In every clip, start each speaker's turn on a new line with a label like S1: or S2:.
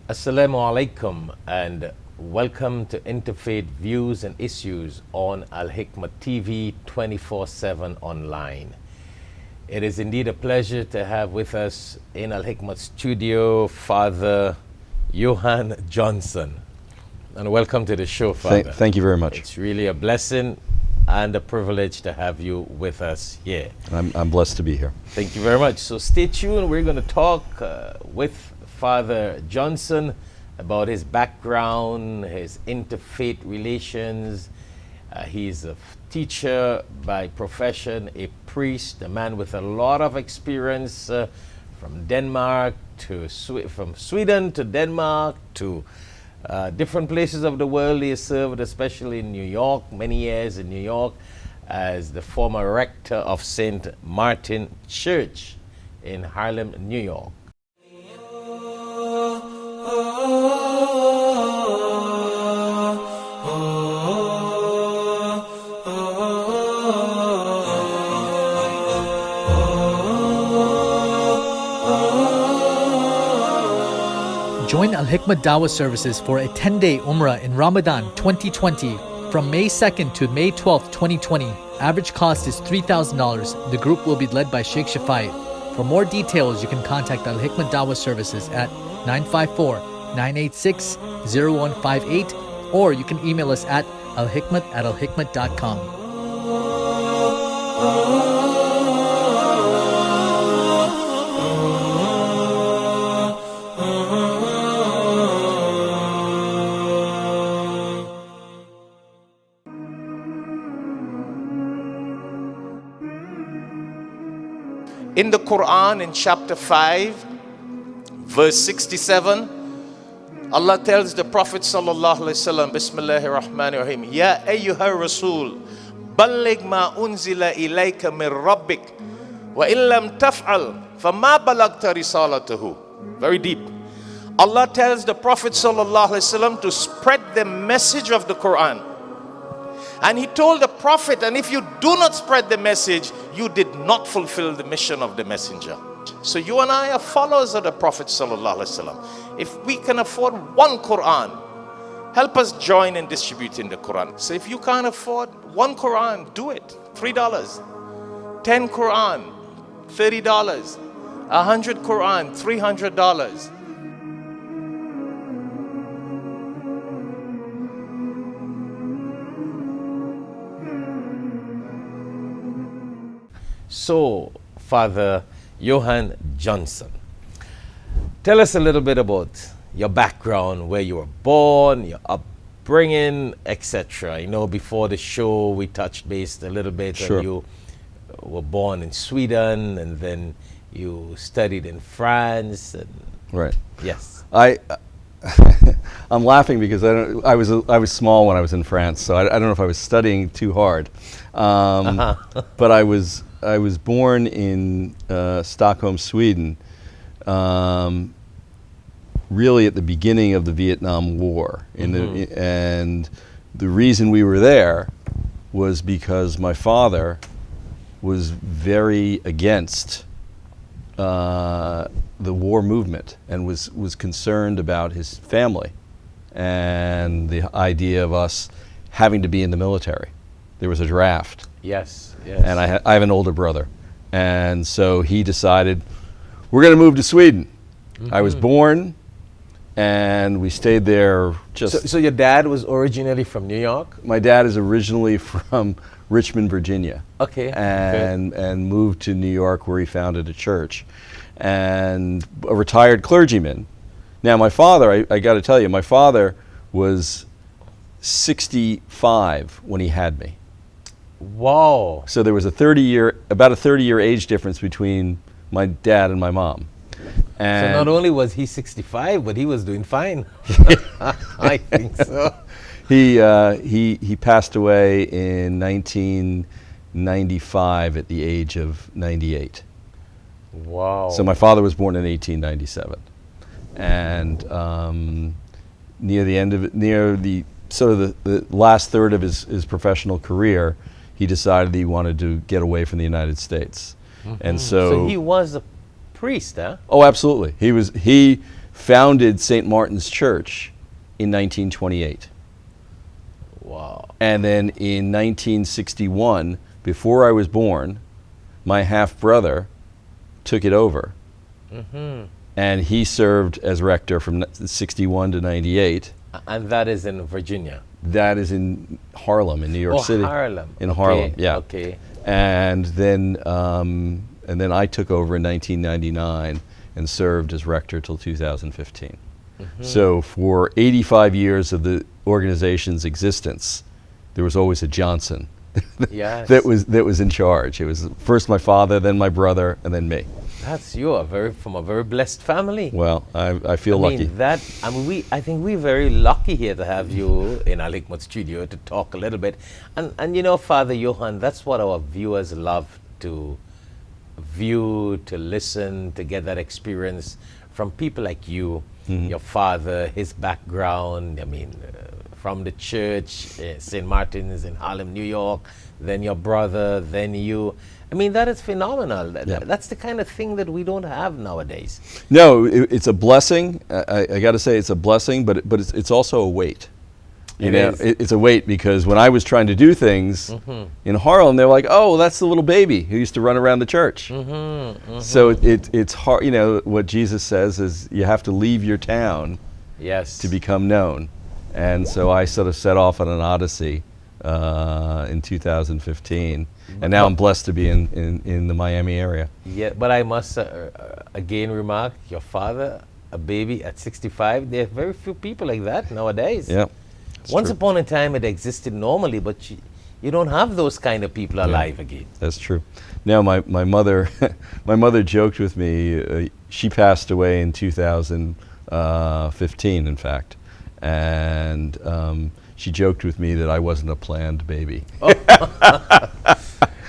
S1: Assalamu alaikum and welcome to Interfaith Views and Issues on Alhikmat TV 24/7 online. It is indeed a pleasure to have with us in Alhikmat studio Father Johan Johnson. And welcome to the show, Father.
S2: Thank you very much.
S1: It's really a blessing and a privilege to have you with us here.
S2: I'm blessed to be here.
S1: Thank you very much. So stay tuned. We're going to talk with Father Johnson about his background, his interfaith relations. He's a teacher by profession, a priest, a man with a lot of experience from Denmark to from Sweden to Denmark to different places of the world. He has served, especially in New York, many years in New York, as the former rector of St. Martin Church in Harlem, New York.
S3: Join Alhikmat Dawah services for a 10-day Umrah in Ramadan 2020 from May 2nd to May 12th, 2020. Average cost is $3,000. The group will be led by Shaikh Shafayat. For more details, you can contact Alhikmat Dawah services at 954-986-0158 or you can email us at alhikmat@alhikmat.com.
S1: In the Quran, in chapter 5, verse 67, Allah tells the Prophet sallallahu alaihi wasallam, Bismillahir Rahmanir Rahim, Ya ayyuhar Rasul, balligh ma unzila ilayka min rabbik, wa illam taf'al, fama balagta risalatahu. Very deep. Allah tells the Prophet sallallahu alaihi wasallam to spread the message of the Quran. And he told the Prophet, and if you do not spread the message, you did not fulfill the mission of the messenger. So you and I are followers of the Prophet sallallahu alaihi wasallam. If we can afford one Quran, help us join in distributing the Quran. So if you can't afford one Quran, do it. $3. 10 Quran, $30. 100 Quran, $300. So, Father Johan Johnson, tell us a little bit about your background, where you were born, your upbringing, etc. You know, before the show, we touched base a little bit.
S2: Sure.
S1: And you were born in Sweden, and then you studied in France. And
S2: Right.
S1: yes.
S2: I'm laughing because I was small when I was in France, so I don't know if I was studying too hard. But I was born in Stockholm, Sweden, really at the beginning of the Vietnam War. And the reason we were there was because my father was very against the war movement and was concerned about his family and the idea of us having to be in the military. There was a draft.
S1: Yes.
S2: And I have an older brother. And so he decided, we're going to move to Sweden. I was born, and we stayed there just...
S1: So your dad was originally from New York?
S2: My dad is originally from Richmond, Virginia.
S1: Okay.
S2: And moved to New York, where he founded a church. And a retired clergyman. Now, my father, I got to tell you, my father was 65 when he had me.
S1: Wow.
S2: So there was about a 30-year age difference between my dad and my mom. And
S1: so not only was he 65, but he was doing fine. I think so.
S2: He passed away in 1995 at the age of 98.
S1: Wow.
S2: So my father was born in 1897, and near the last third of his professional career, he decided he wanted to get away from the United States. And so
S1: he was a priest, huh?
S2: Oh, absolutely. founded St. Martin's Church in 1928.
S1: Wow.
S2: And then in 1961, before I was born, my half-brother took it over. And he served as rector from 61 to 98.
S1: And that is in Virginia?
S2: That is in Harlem, in New York City.
S1: Harlem.
S2: In Harlem, yeah.
S1: Okay.
S2: And then I took over in 1999 and served as rector till 2015. So for 85 years of the organization's existence, there was always a Johnson
S1: Yes.
S2: that was in charge. It was first my father, then my brother, and then me.
S1: You are from a very blessed family.
S2: Well, I feel lucky.
S1: I think we're very lucky here to have you in Alhikmat studio to talk a little bit. And you know, Father Johan, that's what our viewers love to view, to listen, to get that experience from people like you, your father, his background, from the church, St. Martin's in Harlem, New York, then your brother, then you. That is phenomenal. That's the kind of thing that we don't have nowadays.
S2: No, it's a blessing. I got to say it's a blessing, but it's also a weight. It's a weight because when I was trying to do things in Harlem, they're like, "Oh, that's the little baby who used to run around the church." So it's hard. What Jesus says is you have to leave your town to become known. And so I sort of set off on an odyssey in 2015, and now I'm blessed to be in the Miami area.
S1: Yeah, but I must again remark, your father, a baby at 65, there are very few people like that nowadays.
S2: Yeah.
S1: Once upon a time it existed normally, but you don't have those kind of people alive again.
S2: That's true. Now my mother, my mother joked with me, she passed away in 2015, in fact. And she joked with me that I wasn't a planned baby.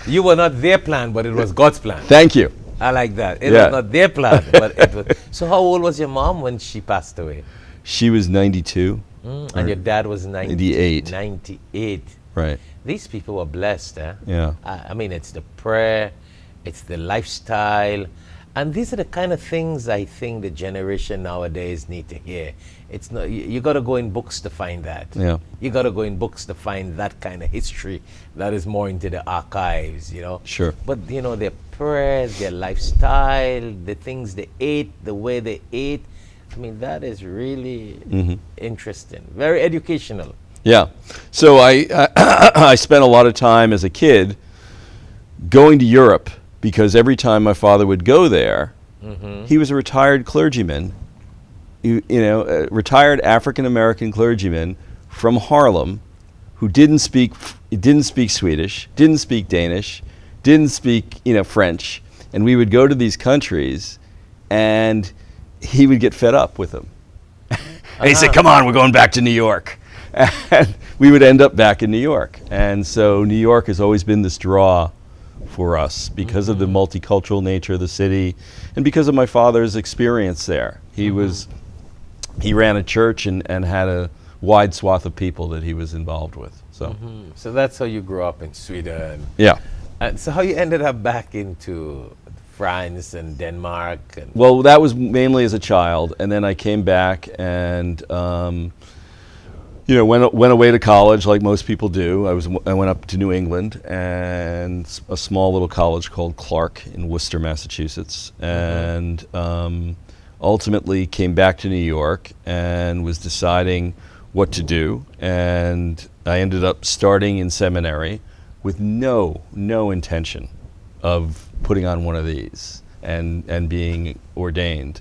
S1: You were not their plan, but it was God's plan.
S2: Thank you.
S1: I like that. It was not their plan, but it was. So how old was your mom when she passed away?
S2: She was 92.
S1: And your dad was
S2: 98.
S1: 98.
S2: Right.
S1: These people were blessed.
S2: Yeah.
S1: It's the prayer, it's the lifestyle. And these are the kind of things I think the generation nowadays need to hear. It's not you got to go in books to find that.
S2: Yeah.
S1: You got to go in books to find that kind of history that is more into the archives,
S2: Sure.
S1: But their prayers, their lifestyle, the things they ate, the way they ate, that is really interesting, very educational.
S2: Yeah. So I spent a lot of time as a kid going to Europe, because every time my father would go there, he was a retired clergyman, a retired African-American clergyman from Harlem who didn't speak Swedish, didn't speak Danish, didn't speak, French. And we would go to these countries and he would get fed up with them. And he'd say, "Come on, we're going back to New York." And we would end up back in New York. And so New York has always been this draw for us because of the multicultural nature of the city and because of my father's experience there. He ran a church and had a wide swath of people that he was involved with. So
S1: So that's how you grew up in Sweden.
S2: Yeah.
S1: And so how you ended up back into France and Denmark?
S2: Well, that was mainly as a child, and then I came back and went away to college like most people do. I went up to New England and a small little college called Clark in Worcester, Massachusetts, and ultimately came back to New York and was deciding what to do. And I ended up starting in seminary with no intention of putting on one of these and being ordained.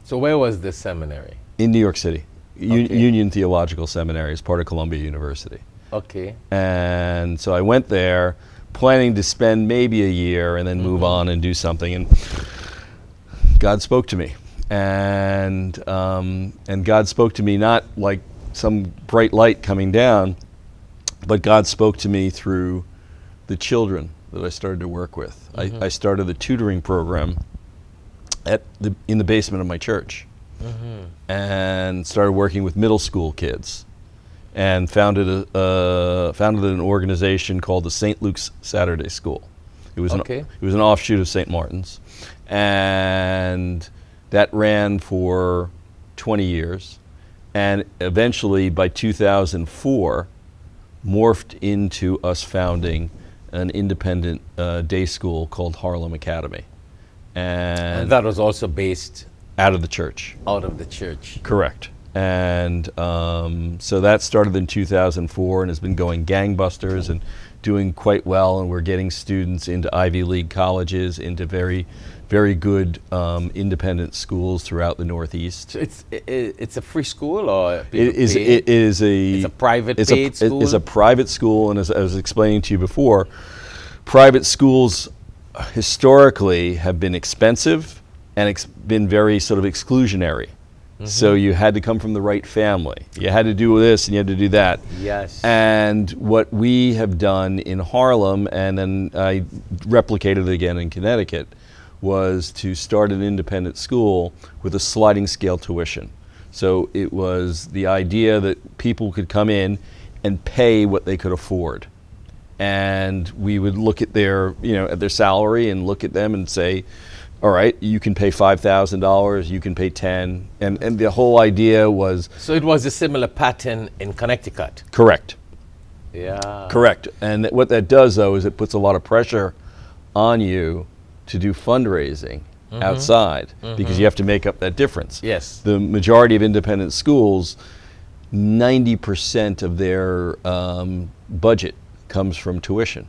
S1: So where was this seminary?
S2: In New York City. Union Theological Seminary is part of Columbia University.
S1: Okay.
S2: And so I went there planning to spend maybe a year and then move on and do something, and God spoke to me. And God spoke to me not like some bright light coming down, but God spoke to me through the children that I started to work with. I started a tutoring program in the basement of my church. And started working with middle school kids, and founded an organization called the St. Luke's Saturday School. It was an offshoot of St. Martin's, and that ran for 20 years, and eventually by 2004 morphed into us founding an independent day school called Harlem Academy.
S1: And that was also based
S2: out of the church.
S1: Out of the church.
S2: Correct. And so that started in 2004 and has been going gangbusters and doing quite well, and we're getting students into Ivy League colleges, into very, very good independent schools throughout the Northeast.
S1: So it's a free school, or
S2: it's
S1: a private paid school?
S2: It's a private school, and as I was explaining to you before, private schools historically have been expensive and been very sort of exclusionary. So you had to come from the right family. You had to do this and you had to do that.
S1: Yes.
S2: And what we have done in Harlem, and then I replicated it again in Connecticut, was to start an independent school with a sliding scale tuition. So it was the idea that people could come in and pay what they could afford. And we would look at their, at their salary and look at them and say, all right, you can pay $5,000, you can pay $10,000, and the whole idea was...
S1: So it was a similar pattern in Connecticut?
S2: Correct.
S1: Yeah.
S2: Correct. And what that does, though, is it puts a lot of pressure on you to do fundraising outside, because you have to make up that difference.
S1: Yes.
S2: The majority of independent schools, 90% of their budget comes from tuition.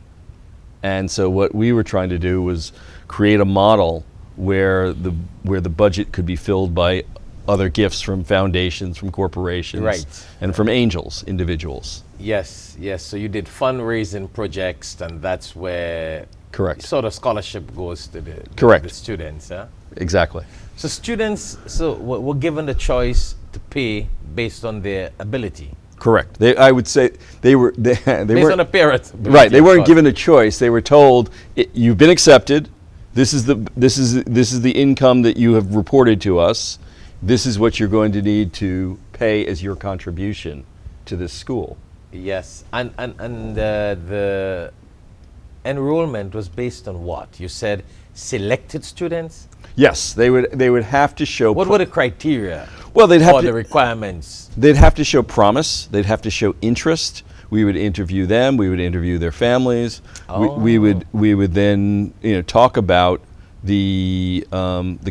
S2: And so what we were trying to do was create a model where the budget could be filled by other gifts from foundations, from corporations,
S1: right,
S2: and from angels, individuals.
S1: Yes, yes. So you did fundraising projects, and that's where sort of scholarship goes to the students. Huh?
S2: Exactly.
S1: So students were given the choice to pay based on their ability.
S2: Correct. I would say they were based
S1: on a parent's ability.
S2: Right. They weren't given a choice. They were told, "You've been accepted. This is the income that you have reported to us. This is what you're going to need to pay as your contribution to this school."
S1: Yes, and the enrollment was based on what? You said selected students?
S2: Yes, they would have to show.
S1: What were the criteria?
S2: Well, they'd have
S1: the requirements.
S2: They'd have to show promise. They'd have to show interest. We would interview them. We would interview their families.
S1: Oh.
S2: We would then talk about the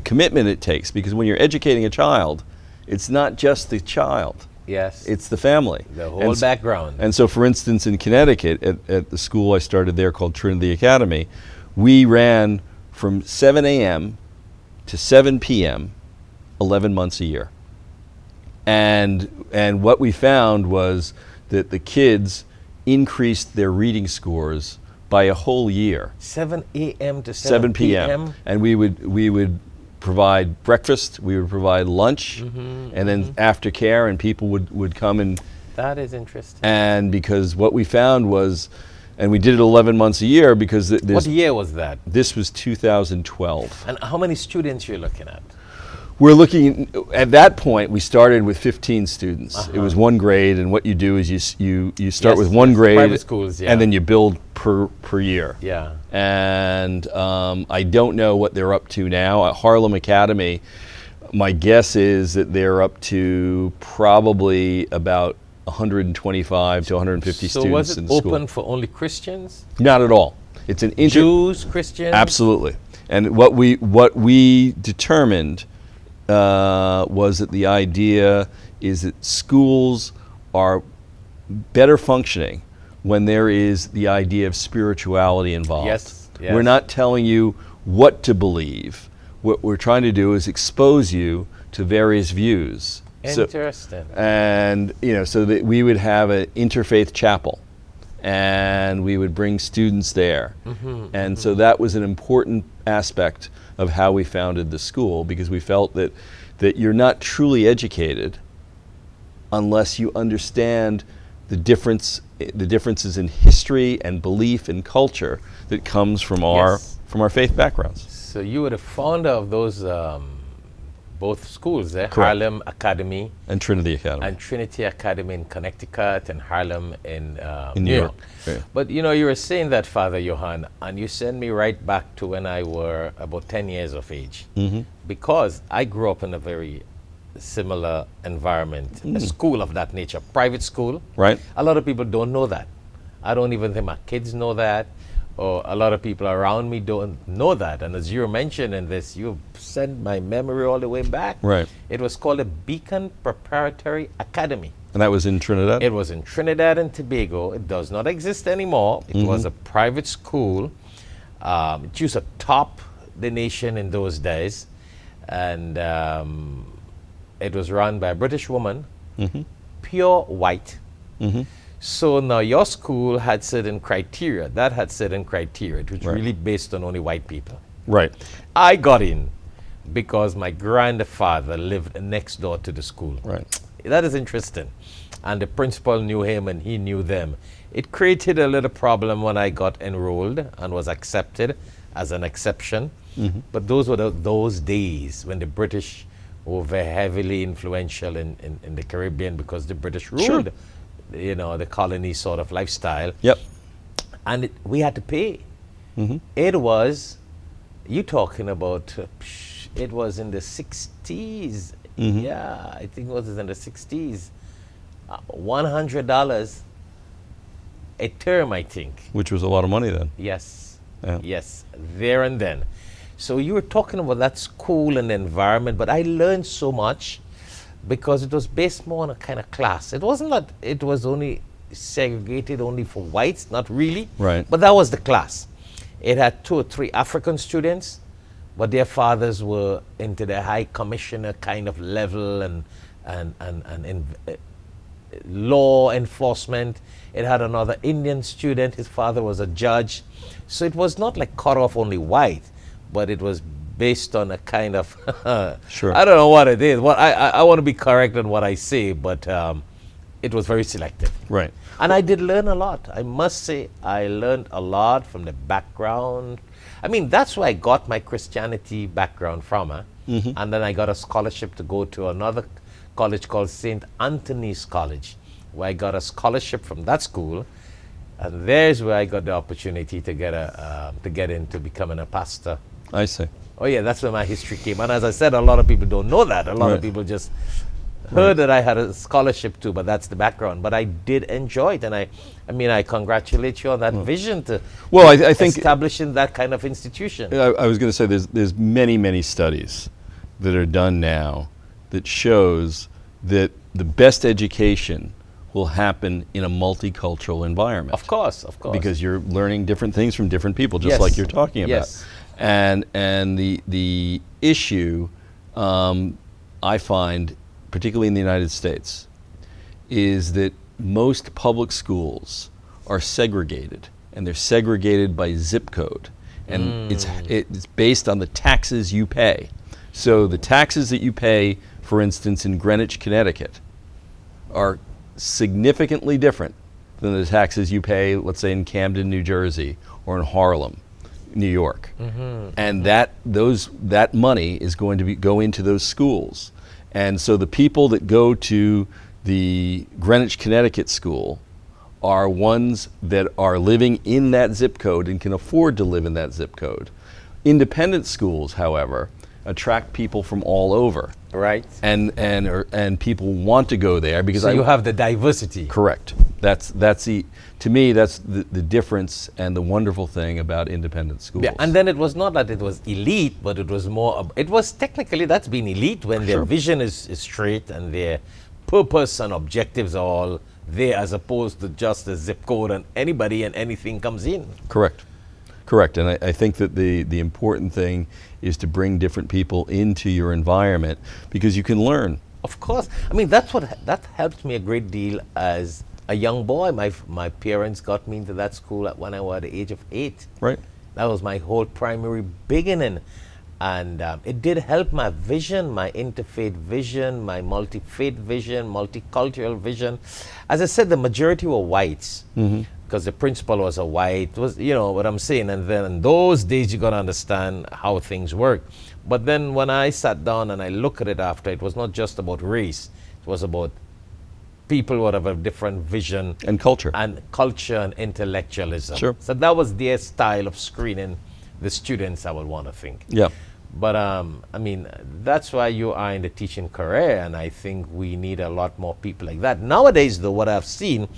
S2: commitment it takes, because when you're educating a child, it's not just the child.
S1: Yes.
S2: It's the family.
S1: The whole background.
S2: And so, for instance, in Connecticut, at the school I started there called Trinity Academy, we ran from 7 a.m. to 7 p.m. 11 months a year. And what we found was that the kids increased their reading scores by a whole year.
S1: 7 a.m. to 7 p.m.
S2: And we would provide breakfast, we would provide lunch, and then aftercare, and people would come and...
S1: That is interesting.
S2: And because what we found was, and we did it 11 months a year because...
S1: What year was that?
S2: This was 2012.
S1: And how many students you're looking at?
S2: We're looking, at that point, we started with 15 students. It was one grade, and what you do is you start with one grade,
S1: private schools,
S2: and then you build per year.
S1: Yeah.
S2: And I don't know what they're up to now. At Harlem Academy, my guess is that they're up to probably about 125 to 150 students in the school.
S1: So was it open for only Christians?
S2: Not at all. It's an
S1: Jews, Christians?
S2: Absolutely. And what we determined was that the idea is that schools are better functioning when there is the idea of spirituality involved.
S1: Yes.
S2: We're not telling you what to believe. What we're trying to do is expose you to various views.
S1: Interesting.
S2: So that we would have an interfaith chapel, and we would bring students there. So that was an important aspect of how we founded the school, because we felt that you're not truly educated unless you understand the differences in history and belief and culture that comes from our faith backgrounds.
S1: So you were the founder of those both schools,
S2: Correct.
S1: Harlem Academy
S2: and Trinity Academy.
S1: And Trinity Academy in Connecticut, and Harlem in
S2: New York. Yeah.
S1: But you were saying that, Father Johan, and you sent me right back to when I were about 10 years of age. Because I grew up in a very similar environment, a school of that nature, private school.
S2: Right.
S1: A lot of people don't know that. I don't even think my kids know that, or a lot of people around me don't know that. And as you mentioned in this, you've sent my memory all the way back.
S2: Right.
S1: It was called a Beacon Preparatory Academy.
S2: And that was in Trinidad?
S1: It was in Trinidad and Tobago. It does not exist anymore. It was a private school. It used to top the nation in those days. And it was run by a British woman, pure white. So now your school had certain criteria. That had certain criteria. It was really based on only white people.
S2: Right.
S1: I got in because my grandfather lived next door to the school.
S2: Right.
S1: That is interesting. And the principal knew him and he knew them. It created a little problem when I got enrolled and was accepted as an exception. But those were those days when the British were very heavily influential in the Caribbean because the British ruled, you know, the colony sort of lifestyle.
S2: Yep.
S1: And we had to pay. It was, you talking about, it was in the 60s. Yeah, I think it was in the 60s. $100 a term, I think.
S2: Which was a lot of money then.
S1: Yes.
S2: Yeah.
S1: Yes, there and then. So you were talking about that school and the environment, but I learned so much because it was based more on a kind of class. It wasn't that it was only segregated only for whites, not really.
S2: Right.
S1: But that was the class. It had 2 or 3 African students, but their fathers were into the high commissioner kind of level and law enforcement. It had another Indian student. His father was a judge. So it was not like cut off only white, but it was based on a kind of,
S2: Sure.
S1: I don't know what it is. Well, I want to be correct on what I say, but it was very selective.
S2: Right.
S1: And I did learn a lot. I must say, I learned a lot from the background. I mean, that's where I got my Christianity background from. And then I got a scholarship to go to another college called St. Anthony's College, where I got a scholarship from that school. And there's where I got the opportunity to get into becoming a pastor.
S2: I see.
S1: Oh yeah, that's where my history came. And as I said, a lot of people don't know that. A lot of people just heard that I had a scholarship too, but that's the background. But I did enjoy it, and I mean, I congratulate you on that vision to
S2: I think
S1: establishing that kind of institution.
S2: I was going to say there's many studies that are done now that shows that the best education will happen in a multicultural environment.
S1: Of course.
S2: Because you're learning different things from different people, just like you're talking about.
S1: Yes.
S2: And the issue I find, particularly in the United States, is that most public schools are segregated, and they're segregated by zip code, and it's based on the taxes you pay. So the taxes that you pay, for instance, in Greenwich, Connecticut, are significantly different than the taxes you pay, let's say, in Camden, New Jersey, or in Harlem, New York. And that money is going to go into those schools. And so the people that go to the Greenwich, Connecticut school are ones that are living in that zip code and can afford to live in that zip code. Independent schools, however, attract people from all over.
S1: Right.
S2: And people want to go there because
S1: so you have the diversity.
S2: Correct. To me, that's the difference and the wonderful thing about independent schools.
S1: Yeah, and then it was not that it was elite, but it was more, it was technically, that's been elite when their vision is straight and their purpose and objectives are all there, as opposed to just a zip code and anybody and anything comes in.
S2: Correct. And I think that the important thing is to bring different people into your environment because you can learn.
S1: Of course. I mean, that helped me a great deal as a young boy. My parents got me into that school when I was at the age of 8.
S2: Right.
S1: That was my whole primary beginning. And it did help my vision, my interfaith vision, my multi-faith vision, multicultural vision. As I said, the majority were whites. Because the principal was a white, was, you know what I'm saying, and then in those days you got to understand how things work. But then when I sat down and I look at it after, it was not just about race, it was about people would have a different vision.
S2: And culture.
S1: And culture and intellectualism.
S2: Sure.
S1: So that was their style of screening the students, I would want to think.
S2: Yeah.
S1: But I mean, that's why you are in the teaching career, and I think we need a lot more people like that. Nowadays, though, what I've seen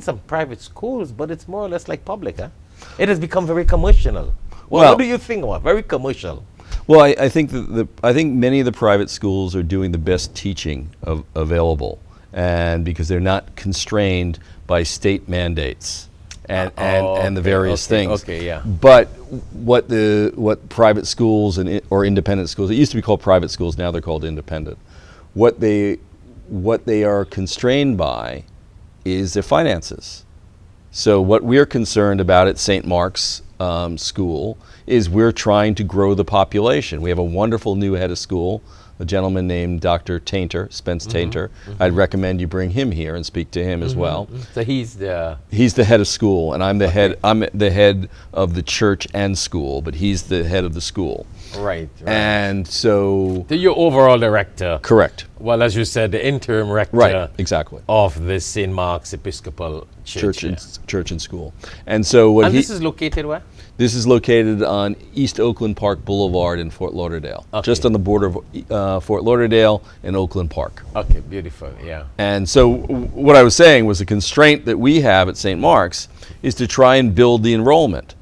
S1: some private schools, but it's more or less like public, huh? It has become very commercial. Well, what do you think about very commercial?
S2: Well, I think I think many of the private schools are doing the best teaching available, and because they're not constrained by state mandates and the various things.
S1: Okay, yeah.
S2: But what private schools or independent schools, it used to be called private schools, now they're called independent. What they are constrained by is their finances. So what we're concerned about at St. Mark's School is we're trying to grow the population. We have a wonderful new head of school, a gentleman named Dr. Tainter, Spence Tainter. I'd recommend you bring him here and speak to him as well.
S1: So he's the
S2: head of school, and I'm the head of the church and school, but he's the head of the school.
S1: Right.
S2: And so
S1: you're overall director.
S2: Correct.
S1: Well, as you said, the interim rector.
S2: Right. Exactly.
S1: Of the St. Mark's Episcopal Church.
S2: Church and school. And so
S1: this is located where?
S2: This is located on East Oakland Park Boulevard in Fort Lauderdale, just on the border of Fort Lauderdale and Oakland Park.
S1: Okay, beautiful, yeah.
S2: And so what I was saying was the constraint that we have at St. Mark's is to try and build the enrollment,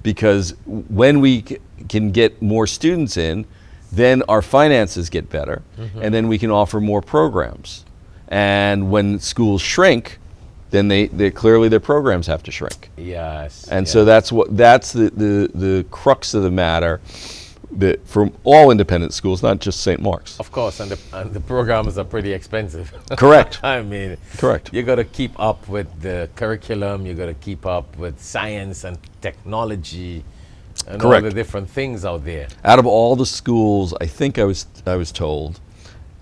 S2: because when we can get more students in, then our finances get better, and then we can offer more programs. And when schools shrink, then they clearly their programs have to shrink.
S1: Yes.
S2: And so that's the crux of the matter, that from all independent schools, not just St. Mark's.
S1: Of course, and the programs are pretty expensive.
S2: Correct.
S1: I mean,
S2: correct.
S1: You got to keep up with the curriculum. You got to keep up with science and technology, and
S2: Correct.
S1: all the different things out there.
S2: Out of all the schools, I think I was told,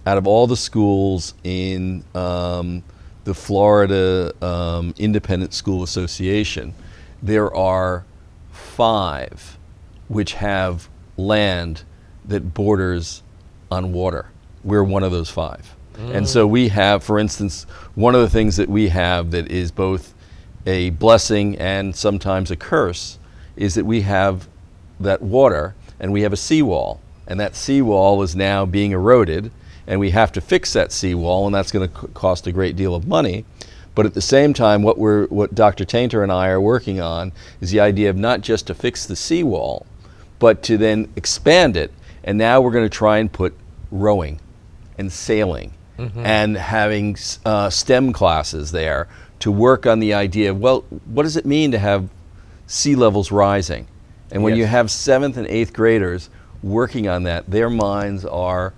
S2: out of all the schools in the Florida Independent School Association, there are 5 which have land that borders on water. We're one of those 5. And so we have, for instance, one of the things that we have that is both a blessing and sometimes a curse is that we have that water and we have a seawall, and that seawall is now being eroded, and we have to fix that seawall, and that's going to cost a great deal of money. But at the same time, what Dr. Tainter and I are working on is the idea of not just to fix the seawall, but to then expand it. And now we're going to try and put rowing and sailing and having STEM classes there to work on the idea of, well, what does it mean to have sea levels rising? And when you have 7th and 8th graders working on that, their minds are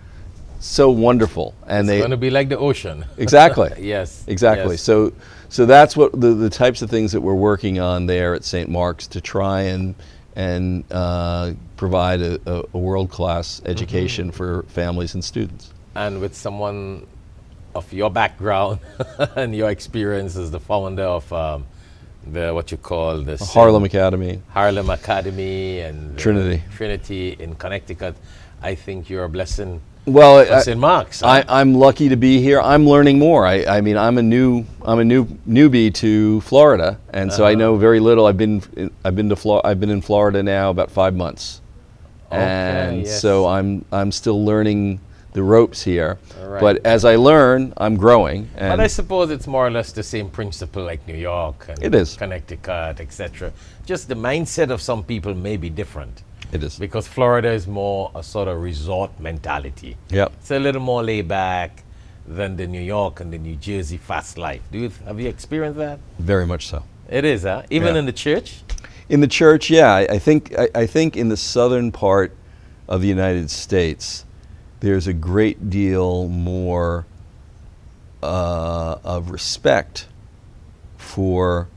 S2: so wonderful, and
S1: it's going to be like the ocean.
S2: Exactly.
S1: Yes.
S2: Exactly.
S1: Yes.
S2: So that's what the types of things that we're working on there at St. Mark's to try and provide a world-class education for families and students.
S1: And with someone of your background and your experience as the founder of what you call the
S2: Harlem Academy
S1: and
S2: Trinity
S1: in Connecticut, I think you're a blessing.
S2: Well,
S1: St. Mark's.
S2: I'm lucky to be here. I'm learning more. I mean, I'm a newbie to Florida, and so I know very little. I've been in Florida now about 5 months, and so I'm still learning the ropes here.
S1: Right.
S2: But as I learn, I'm growing.
S1: But I suppose it's more or less the same principle like New York and
S2: it is.
S1: Connecticut, etc. Just the mindset of some people may be different.
S2: It is.
S1: Because Florida is more a sort of resort mentality.
S2: Yep.
S1: It's a little more laid back than the New York and the New Jersey fast life. Have you experienced that?
S2: Very much so.
S1: It is, huh? Even in the church?
S2: In the church, yeah. I think in the southern part of the United States, there's a great deal more of respect for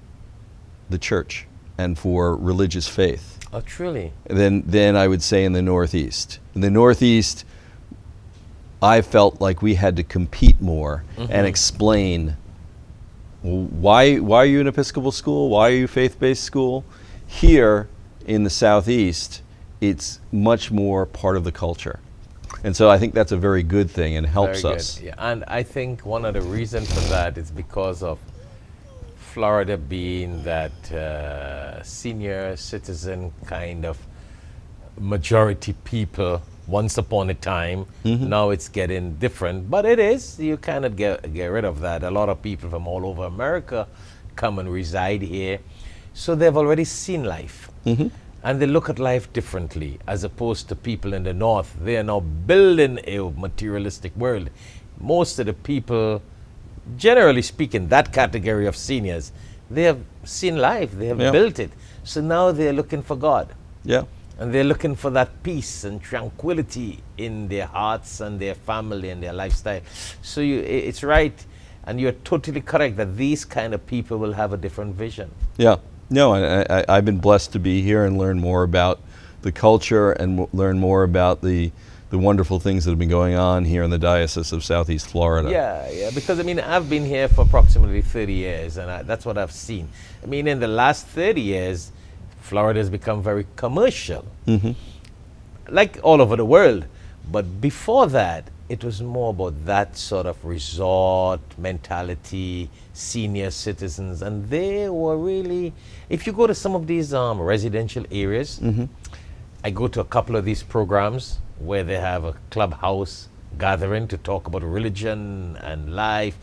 S2: the church and for religious faith.
S1: Oh, truly?
S2: Then I would say in the Northeast. In the Northeast, I felt like we had to compete more and explain why are you an Episcopal school? Why are you a faith-based school? Here in the Southeast, it's much more part of the culture. And so I think that's a very good thing and helps us.
S1: Yeah. And I think one of the reasons for that is because of Florida being that senior citizen kind of majority people once upon a time. Now it's getting different, but it is. You cannot get rid of that. A lot of people from all over America come and reside here, so they've already seen life. And they look at life differently, as opposed to people in the north. They are now building a materialistic world. Most of the people, generally speaking, that category of seniors, they have seen life, they have built it. So now they're looking for God.
S2: Yeah.
S1: And they're looking for that peace and tranquility in their hearts and their family and their lifestyle. So it's right, and you're totally correct that these kind of people will have a different vision.
S2: Yeah. No, I've been blessed to be here and learn more about the culture and learn more about the wonderful things that have been going on here in the Diocese of Southeast Florida.
S1: Yeah, because I mean, I've been here for approximately 30 years, and that's what I've seen. I mean, in the last 30 years, Florida has become very commercial, like all over the world. But before that, it was more about that sort of resort mentality, senior citizens, and they were really, if you go to some of these residential areas, I go to a couple of these programs where they have a clubhouse gathering to talk about religion and life.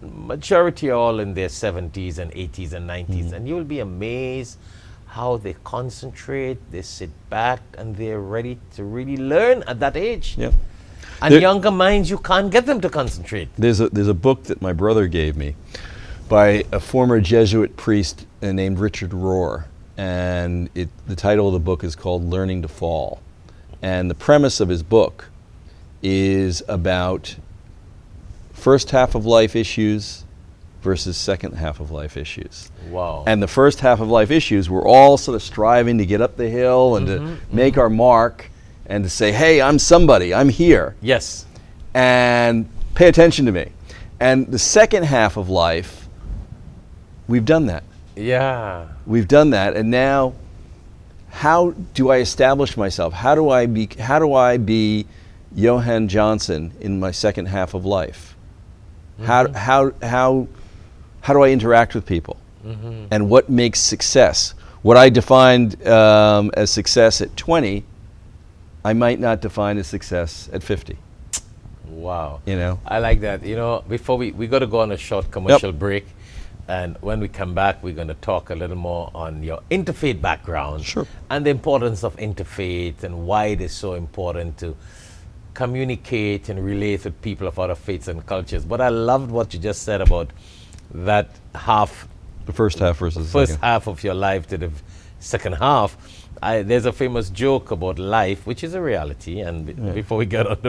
S1: Majority are all in their 70s and 80s and 90s, and you'll be amazed how they concentrate, they sit back, and they're ready to really learn at that age.
S2: Yeah.
S1: And younger minds, you can't get them to concentrate.
S2: There's a book that my brother gave me by a former Jesuit priest named Richard Rohr, and the title of the book is called Learning to Fall. And the premise of his book is about first half of life issues versus second half of life issues.
S1: Wow.
S2: And the first half of life issues, we're all sort of striving to get up the hill and to make our mark and to say, hey, I'm somebody, I'm here.
S1: Yes.
S2: And pay attention to me. And the second half of life, we've done that.
S1: Yeah.
S2: We've done that, and now how do I establish myself? How do I be Johan Johnson in my second half of life? How do I interact with people? And what makes success? What I defined as success at 20, I might not define as success at 50.
S1: Wow.
S2: You know?
S1: I like that. You know, before we got to go on a short commercial break. And when we come back, we're going to talk a little more on your interfaith background.
S2: Sure.
S1: And the importance of interfaith and why it is so important to communicate and relate with people of other faiths and cultures. But I loved what you just said about that half.
S2: The first half versus the
S1: first
S2: second.
S1: half of your life to the second half. There's a famous joke about life, which is a reality. And before we get on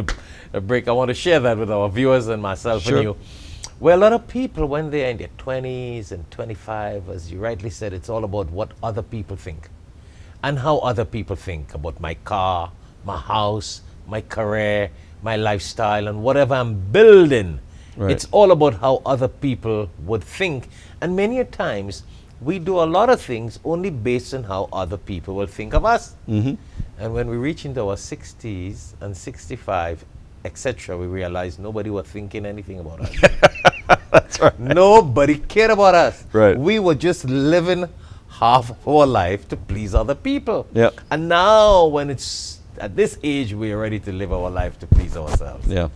S1: the break, I want to share that with our viewers and myself and you. Well, a lot of people, when they're in their 20s and 25, as you rightly said, it's all about what other people think and how other people think about my car, my house, my career, my lifestyle, and whatever I'm building.
S2: Right.
S1: It's all about how other people would think. And many a times, we do a lot of things only based on how other people will think of us. And when we reach into our 60s and 65, etc., we realize nobody was thinking anything about us.
S2: That's right.
S1: Nobody cared about us.
S2: Right.
S1: We were just living half of our life to please other people.
S2: Yep.
S1: And now, when it's at this age, we are ready to live our life to please ourselves.
S2: Yeah.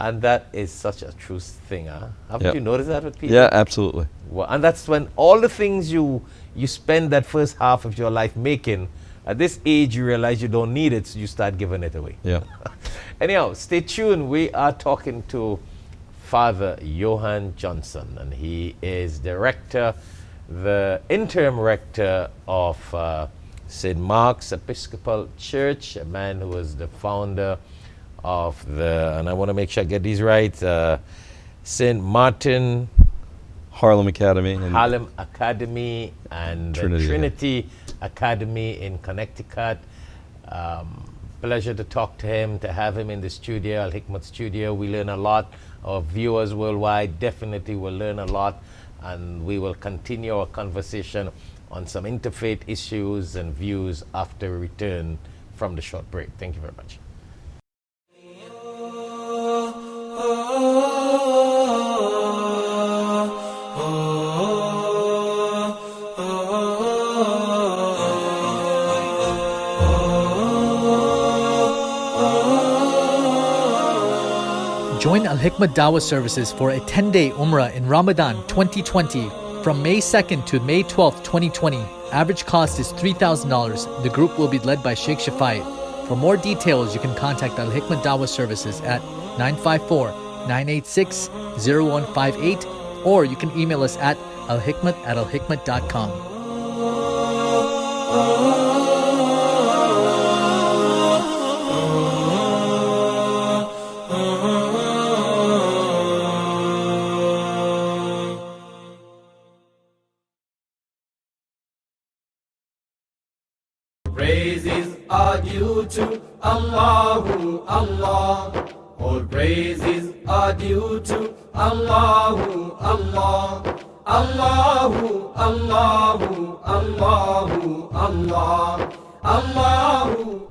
S1: And that is such a true thing, huh? Haven't
S2: Yep.
S1: you noticed that with people?
S2: Yeah, absolutely.
S1: Well, and that's when all the things you spend that first half of your life making, at this age you realize you don't need it, so you start giving it away.
S2: Yeah.
S1: Anyhow, stay tuned. We are talking to Father Johan Johnson, and he is the interim rector of St. Mark's Episcopal Church, a man who was the founder of and I want to make sure I get these right, St. Martin
S2: Harlem Academy. And
S1: Harlem Academy and Trinity Academy in Connecticut. Pleasure to talk to him, to have him in the studio, Alhikmat studio. We learn a lot. Our viewers worldwide definitely will learn a lot, and we will continue our conversation on some interfaith issues and views after we return from the short break. Thank you very much.
S3: Join Alhikmat Dawah services for a 10-day Umrah in Ramadan 2020 from May 2nd to May 12th, 2020. Average cost is $3,000. The group will be led by Shaikh Shafayat. For more details, you can contact Alhikmat Dawah services at 954-986-0158 or you can email us at alhikmat@alhikmat.com.
S4: Praises are due to Allahu Allah. All praises are due to Allahu Allah. Allahu Allahu Allahu Allah. Allahu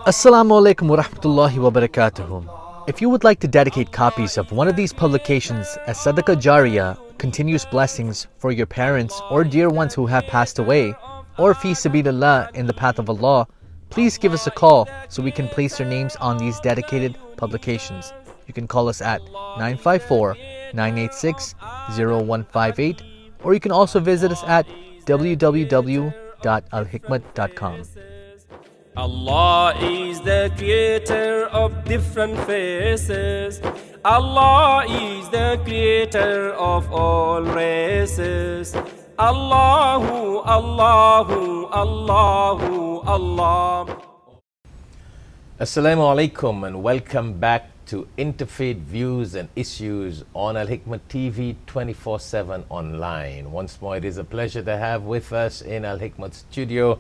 S3: Assalamu alaikum wa rahmatullahi wa barakatuhu. If you would like to dedicate copies of one of these publications as Sadaqah Jariyah, continuous blessings for your parents or dear ones who have passed away, or fi sabilillah in the path of Allah, please give us a call so we can place your names on these dedicated publications. You can call us at 954-986-0158 or you can also visit us at www.alhikmat.com.
S4: Allah is the creator of different faces. Allah is the creator of all races. Allahu, Allahu, Allahu, Allah.
S1: Assalamu alaikum and welcome back to Interfaith Views and Issues on Alhikmat TV 24/7 online. Once more, it is a pleasure to have with us in Alhikmat studio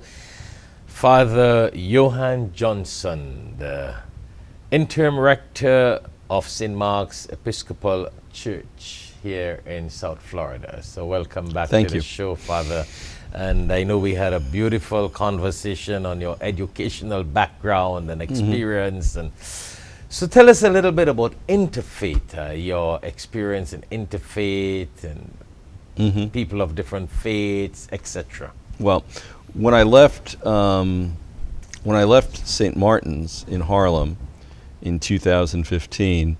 S1: Father Johan Johnson, the interim rector of St. Mark's Episcopal Church here in South Florida. So welcome back to the show, Father. And I know we had a beautiful conversation on your educational background and experience. And so tell us a little bit about Interfaith, your experience in Interfaith and people of different faiths, etc.
S2: Well, when I left St. Martin's in Harlem in 2015,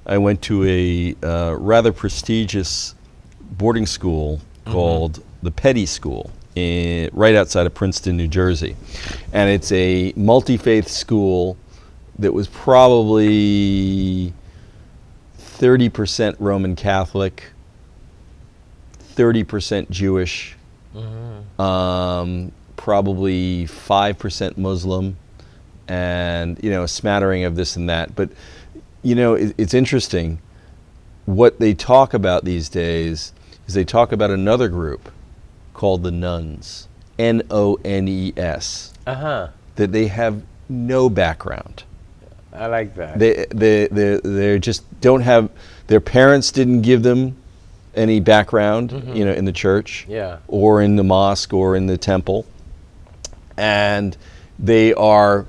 S2: I went to a rather prestigious boarding school called the Petty School, right outside of Princeton, New Jersey. And it's a multi-faith school that was probably 30% Roman Catholic, 30% Jewish, probably 5% Muslim, and a smattering of this and that. But it's interesting. What they talk about these days is they talk about another group called the nuns, N-O-N-E-S, that they have no background.
S1: I like that.
S2: They just don't have, their parents didn't give them any background, in the church, or in the mosque, or in the temple, and they are,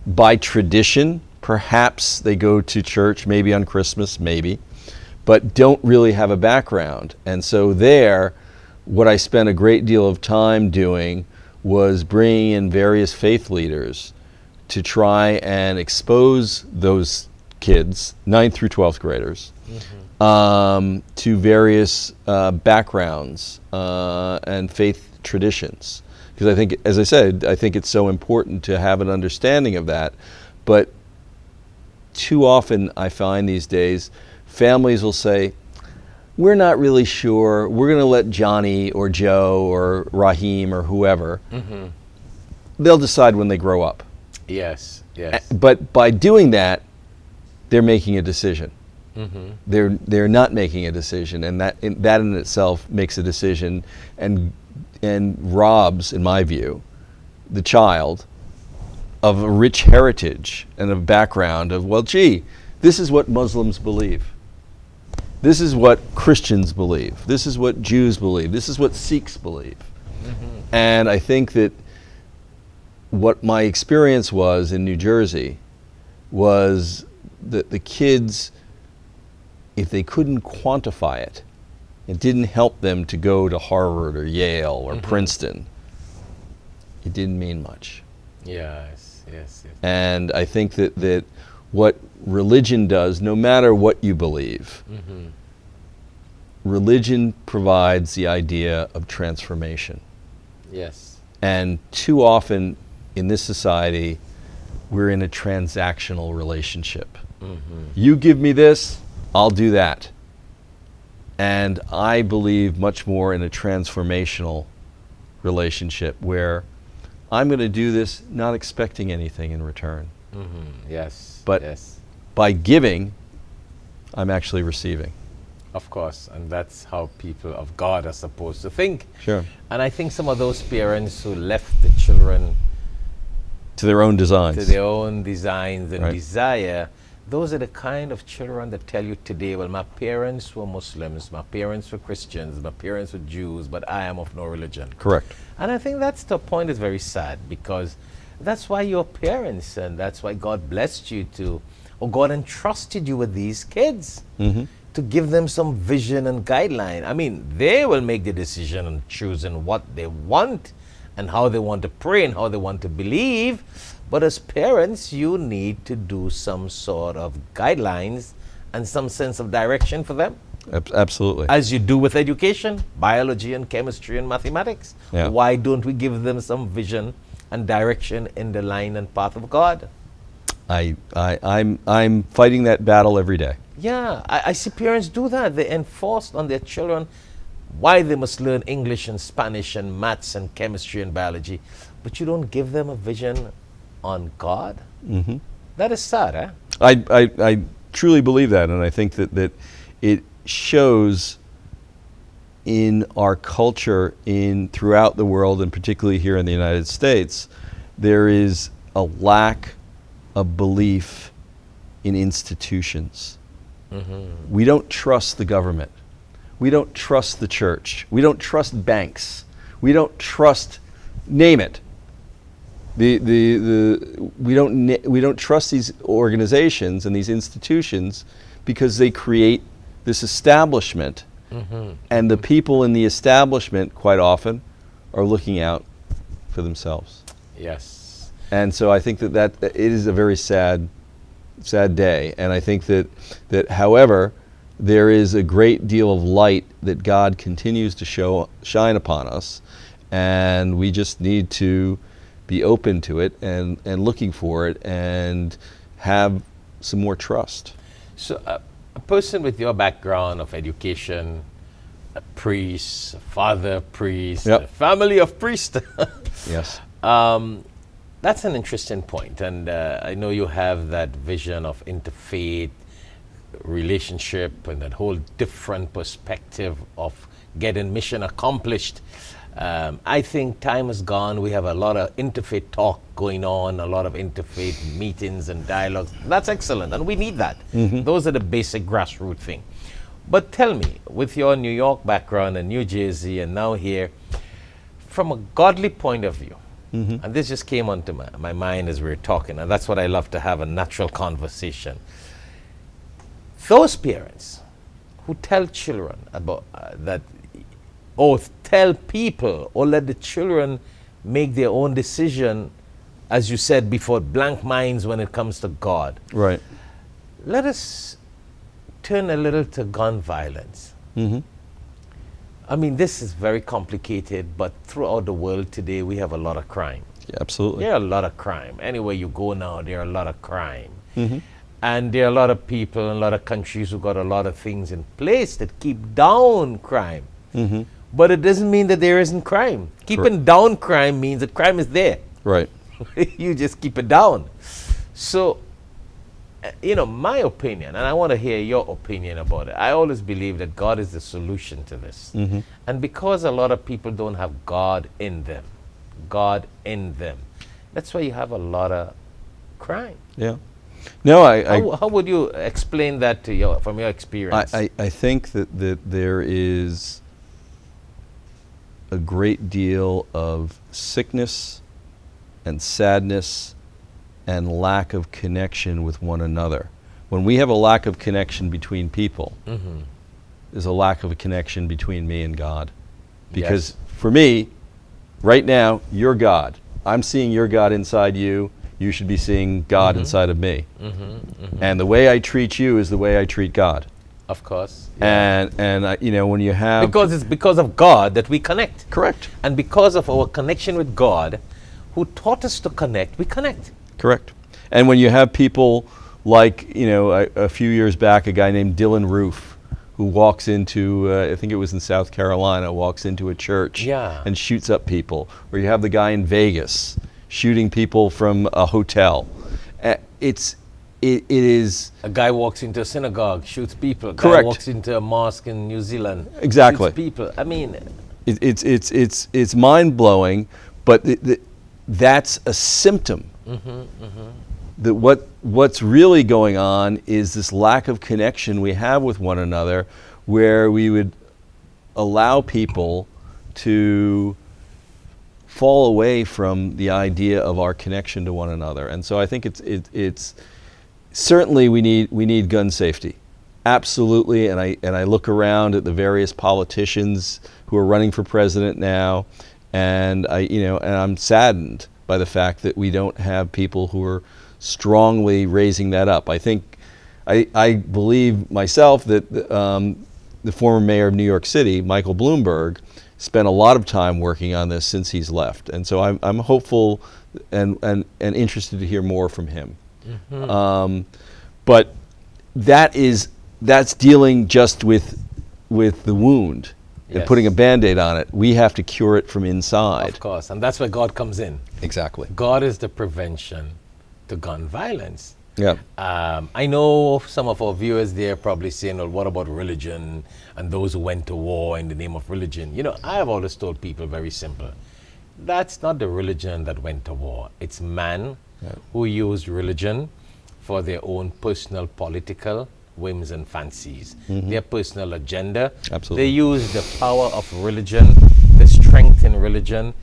S2: by tradition, perhaps they go to church, maybe on Christmas, maybe, but don't really have a background. And so there, what I spent a great deal of time doing was bringing in various faith leaders to try and expose those kids, 9th through 12th graders, to various backgrounds and faith traditions. Because I think, as I said, I think it's so important to have an understanding of that. But too often I find these days, families will say, we're not really sure, we're going to let Johnny or Joe or Raheem or whoever, they'll decide when they grow up.
S1: Yes.
S2: But by doing that, they're making a decision. They're not making a decision, and that in itself makes a decision and robs, in my view, the child of a rich heritage and a background of, well, gee, this is what Muslims believe. This is what Christians believe. This is what Jews believe. This is what Sikhs believe. And I think that what my experience was in New Jersey was that the kids, if they couldn't quantify it, it didn't help them to go to Harvard or Yale or Princeton. It didn't mean much.
S1: Yes.
S2: And I think that what religion does, no matter what you believe, religion provides the idea of transformation.
S1: Yes.
S2: And too often in this society, we're in a transactional relationship. You give me this, I'll do that. And I believe much more in a transformational relationship where I'm going to do this not expecting anything in return.
S1: Yes.
S2: But
S1: yes.
S2: by giving, I'm actually receiving.
S1: Of course, and that's how people of God are supposed to think.
S2: Sure.
S1: And I think some of those parents who left the children
S2: To their own designs.
S1: to their own designs and
S2: Right.
S1: desire, those are the kind of children that tell you today, well, my parents were Muslims, my parents were Christians, my parents were Jews, but I am of no religion.
S2: Correct.
S1: And I think that's the point is very sad, because that's why your parents, and that's why God blessed you to, or God entrusted you with these kids to give them some vision and guideline. I mean, they will make the decision on choosing what they want and how they want to pray and how they want to believe. But as parents, you need to do some sort of guidelines and some sense of direction for them.
S2: Absolutely.
S1: As you do with education, biology and chemistry and mathematics.
S2: Yeah.
S1: Why don't we give them some vision and direction in the line and path of God?
S2: I'm fighting that battle every day.
S1: Yeah, I see parents do that. They enforce on their children why they must learn English and Spanish and maths and chemistry and biology, but you don't give them a vision on God. That is sad, eh?
S2: I truly believe that, and I think that it shows in our culture throughout the world, and particularly here in the United States, there is a lack of belief in institutions. We don't trust the government. We don't trust the church. We don't trust banks. We don't trust, name it. We don't trust these organizations and these institutions because they create this establishment, and the people in the establishment quite often are looking out for themselves.
S1: Yes.
S2: And so I think that it is a very sad day, and I think that however, there is a great deal of light that God continues to shine upon us, and we just need to be open to it and looking for it and have some more trust.
S1: So a person with your background of education, a priest, a father priest,
S2: Yep.
S1: a family of priests,
S2: Yes.
S1: that's an interesting point. And I know you have that vision of interfaith relationship and that whole different perspective of getting mission accomplished. I think time has gone. We have a lot of interfaith talk going on, a lot of interfaith meetings and dialogues. That's excellent, and we need that. Those are the basic grassroots thing. But tell me, with your New York background and New Jersey and now here, from a godly point of view, and this just came onto my mind as we were talking, and that's what I love to have, a natural conversation. Those parents who tell children about that, or tell people, or let the children make their own decision, as you said before, blank minds when it comes to God.
S2: Right.
S1: Let us turn a little to gun violence. I mean, this is very complicated, but throughout the world today, we have a lot of crime.
S2: Yeah, absolutely.
S1: There are a lot of crime. Anywhere you go now, there are a lot of crime. And there are a lot of people in a lot of countries who got a lot of things in place that keep down crime. But it doesn't mean that there isn't crime. Keeping down crime means that crime is there.
S2: Right.
S1: You just keep it down. So, my opinion, and I want to hear your opinion about it. I always believe that God is the solution to this. And because a lot of people don't have God in them, that's why you have a lot of crime.
S2: Yeah. No,
S1: How would you explain that from your experience?
S2: I think that there is a great deal of sickness and sadness and lack of connection with one another. When we have a lack of connection between people, there's a lack of a connection between me and God. Because for me, right now, you're God. I'm seeing your God inside you. you should be seeing God inside of me. And the way I treat you is the way I treat God.
S1: Of course.
S2: And I, you know, when you have...
S1: Because it's because of God that we connect.
S2: Correct.
S1: And because of our connection with God, who taught us to connect, we connect.
S2: Correct. And when you have people like, you know, a few years back, a guy named Dylan Roof, who walks into, I think it was in South Carolina, walks into a church and shoots up people. Or you have the guy in Vegas shooting people from a hotel. It is...
S1: A guy walks into a synagogue, shoots people. A
S2: Correct.
S1: guy walks into a mosque in New Zealand,
S2: exactly.
S1: shoots people. I mean...
S2: It's mind-blowing, but that's a symptom. That what's really going on is this lack of connection we have with one another, where we would allow people to fall away from the idea of our connection to one another. And so I think it's certainly we need gun safety, absolutely. And I look around at the various politicians who are running for president now, and I'm saddened by the fact that we don't have people who are strongly raising that up. I think, I believe myself that the former mayor of New York City, Michael Bloomberg, spent a lot of time working on this since he's left. And so I'm hopeful and interested to hear more from him. But that's dealing just with the wound and putting a Band-Aid on it. We have to cure it from inside.
S1: Of course, and that's where God comes in.
S2: Exactly.
S1: God is the prevention to gun violence.
S2: Yeah.
S1: I know some of our viewers there probably saying, well, what about religion and those who went to war in the name of religion? You know, I have always told people very simple. That's not the religion that went to war. It's man who used religion for their own personal political whims and fancies, their personal agenda.
S2: Absolutely.
S1: They use the power of religion, the strength in religion,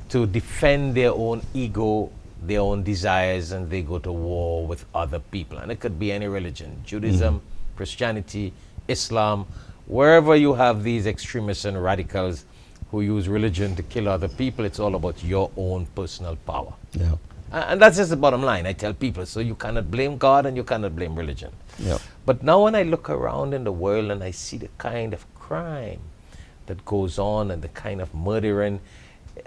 S1: to defend their own ego, their own desires, and they go to war with other people. And it could be any religion, Judaism, Christianity, Islam, wherever you have these extremists and radicals who use religion to kill other people, it's all about your own personal power.
S2: Yeah.
S1: And that's just the bottom line. I tell people, so you cannot blame God and you cannot blame religion.
S2: Yeah.
S1: But now when I look around in the world and I see the kind of crime that goes on and the kind of murdering,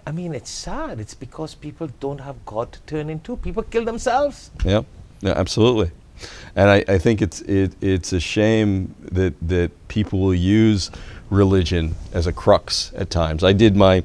S1: I mean, it's sad. It's because people don't have God to turn into. People kill themselves.
S2: Yeah, absolutely. And I think it's a shame that people will use religion as a crux at times. I did my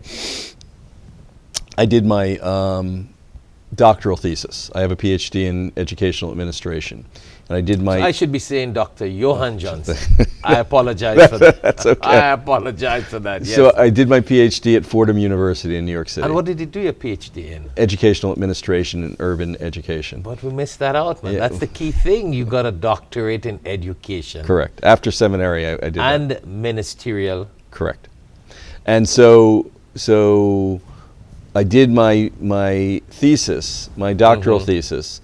S2: doctoral thesis. I have a PhD in educational administration. And I did my...
S1: I should be saying Dr. Johan Johnson. I apologize for that.
S2: That's okay.
S1: I apologize for that, yes.
S2: So I did my PhD at Fordham University in New York City.
S1: And what did you do your PhD in?
S2: Educational administration and urban education.
S1: But we missed that out, man.
S2: Yeah.
S1: That's the key thing. You got a doctorate in education.
S2: Correct. After seminary, I did that.
S1: And ministerial.
S2: Correct. And so I did my thesis, my doctoral thesis,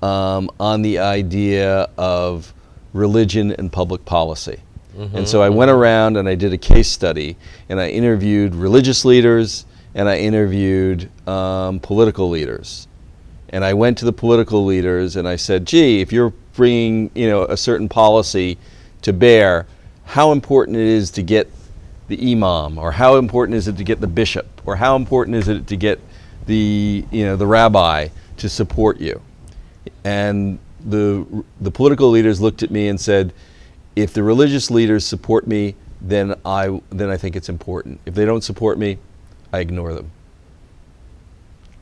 S2: on the idea of religion and public policy. And so I went around and I did a case study, and I interviewed religious leaders and I interviewed political leaders. And I went to the political leaders and I said, gee, if you're bringing a certain policy to bear, how important it is to get the imam, or how important is it to get the bishop, or how important is it to get the rabbi to support you? And the political leaders looked at me and said, if the religious leaders support me, then I think it's important. If they don't support me, I ignore them.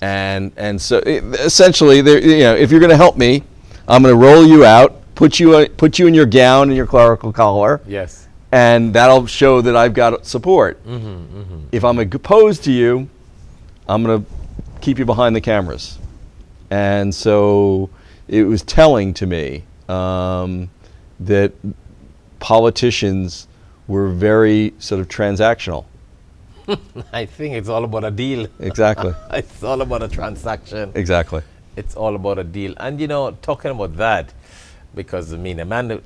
S2: And so essentially, if you're going to help me, I'm going to roll you out, put you in your gown and your clerical collar.
S1: Yes.
S2: And that'll show that I've got support. If I'm opposed to you, I'm going to keep you behind the cameras. And so it was telling to me that politicians were very sort of transactional.
S1: I think it's all about a deal.
S2: Exactly.
S1: It's all about a transaction.
S2: Exactly.
S1: It's all about a deal. And talking about that, because Amanda,